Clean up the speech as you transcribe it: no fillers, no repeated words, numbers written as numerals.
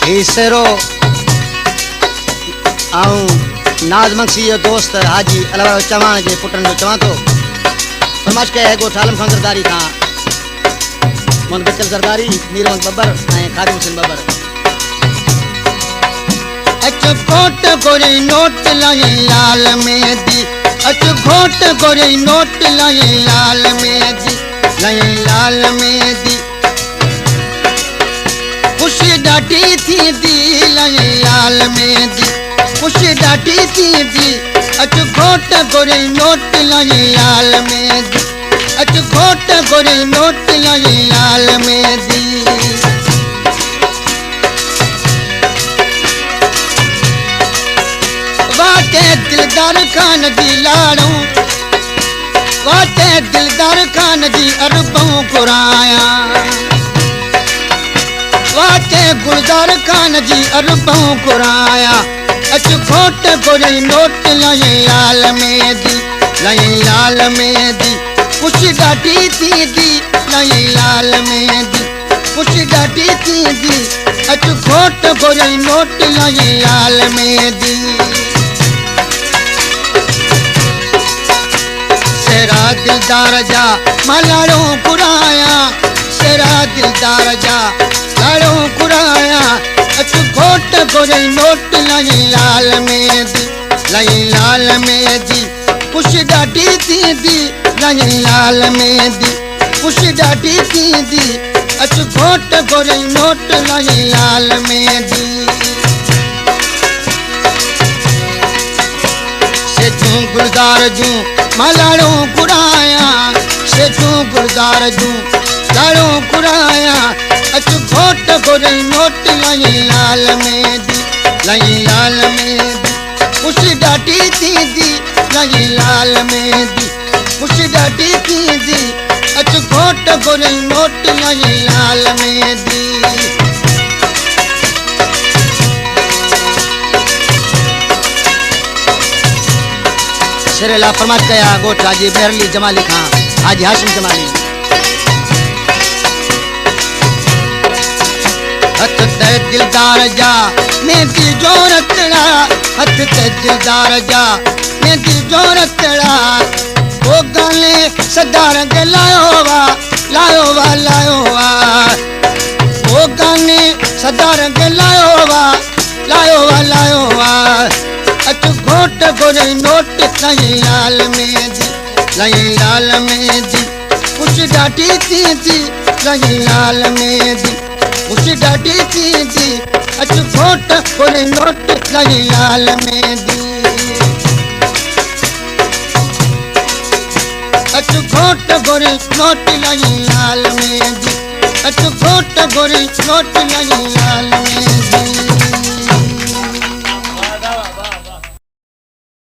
शेरो आऊं नाज मंगसी जो दोस्त हाजी अलावा चवान जे पुटन जो चवां तो फरमाइश कया है गोठ आलम खान सरदारी खां मोहन बचल सरदारी मीरवंत बब्बर ऐं खादिम हुसैन बब्बर। अच घोट गोरे नोट लाई लाल मेहंदी अच घोट गोरे नोट लाई लाल मेहंदी खुशी ॾाढी थींदी लाई लाल मेहंदी खुशी ॾाढी थींदी अच घोट गोरे नोट लाई लाल मेहंदी अच घोट गोरे नोट लाई लाल मेहंदी। वाटे दिलदार खान जी लाड़ू वाटे दिलदार खान जी अरबों घुराया वाटे गुलजार खान जी अरबों घुराया अच घोट गोरे नोट लाई लाल मेहंदी खुशी ॾाढी थींदी लाई लाल मेहंदी खुशी ॾाढी थींदी अच घोट गोरे नोट लाई लाल मेहंदी। सेरा दिलदार जा मां लाड़ो घुराया सेरा दिलदार जा लाड़ो घुराया अच घोट गोरे नोट लाई लाल मेहंदी खुशी ॾाढी थींदी लाई लाल मेहंदी खुशी ॾाढी थींदी अच घोट गोरे नोट लाई लाल मेहंदी। सेठूं गुलजार जूं मां लाड़ो घुराया सेठूं गुलजार जूं लाड़ो घुराया अच घोट गोरे नोट लाई लाल मेहंदी खुशी ॾाढी थींदी लाई लाल मेहंदी खुशी ॾाढी थींदी अच घोट गोरे नोट लाई लाल मेहंदी। शेरेला फरमाइश कया गोठ हाजी मेहरली जमाली खां हाजी हाशिम जमाली। हथ ते दिलदार जा मेहंदी जो रतड़ा हथ ते दिलदार जा मेहंदी जो रतड़ा वो गाने सदार के लायो वा वो गाने सदार के लायो वा अच घोट गोरे नोट लाई लाल मेहंदी खुशी ॾाढी थींदी लाई लाल मेहंदी खुशी ॾाढी थींदी अच घोट गोरे नोट लाई लाल मेहंदी अच घोट गोरे नोट लाई लाल मेहंदी अच घोट गोरे नोट लाई लाल मेहंदी।